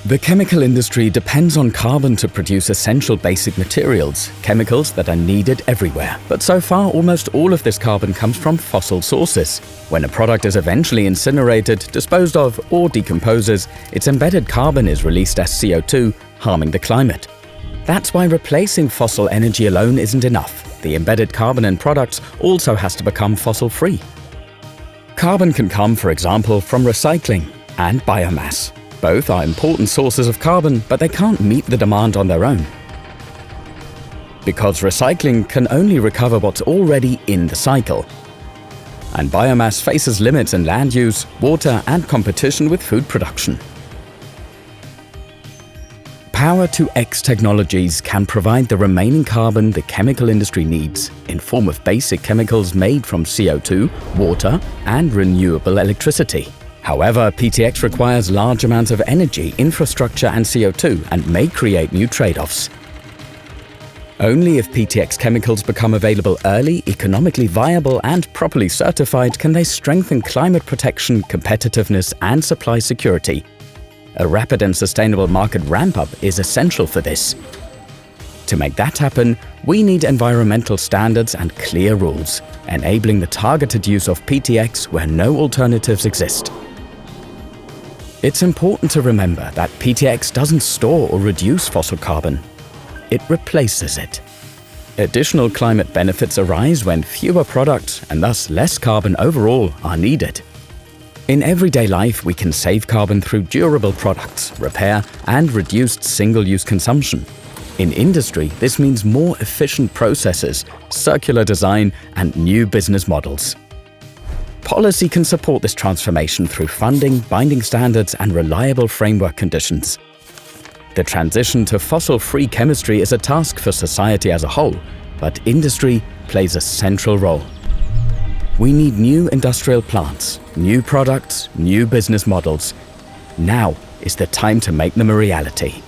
The chemical industry depends on carbon to produce essential basic materials, chemicals that are needed everywhere. But so far, almost all of this carbon comes from fossil sources. When a product is eventually incinerated, disposed of, or decomposes, its embedded carbon is released as CO2, harming the climate. That's why replacing fossil energy alone isn't enough. The embedded carbon in products also has to become fossil-free. Carbon can come, for example, from recycling and biomass. Both are important sources of carbon, but they can't meet the demand on their own. Because recycling can only recover what's already in the cycle. And biomass faces limits in land use, water, and competition with food production. PtX technologies can provide the remaining carbon the chemical industry needs in form of basic chemicals made from CO2, water, and renewable electricity. However, PtX requires large amounts of energy, infrastructure, and CO2 and may create new trade-offs. Only if PtX chemicals become available early, economically viable, and properly certified can they strengthen climate protection, competitiveness, and supply security. A rapid and sustainable market ramp-up is essential for this. To make that happen, we need environmental standards and clear rules, enabling the targeted use of PtX where no alternatives exist. It's important to remember that PtX doesn't store or reduce fossil carbon. It replaces it. Additional climate benefits arise when fewer products, and thus less carbon overall, are needed. In everyday life, we can save carbon through durable products, repair, and reduced single-use consumption. In industry, this means more efficient processes, circular design, and new business models. Policy can support this transformation through funding, binding standards, and reliable framework conditions. The transition to fossil-free chemistry is a task for society as a whole, but industry plays a central role. We need new industrial plants, new products, new business models. Now is the time to make them a reality.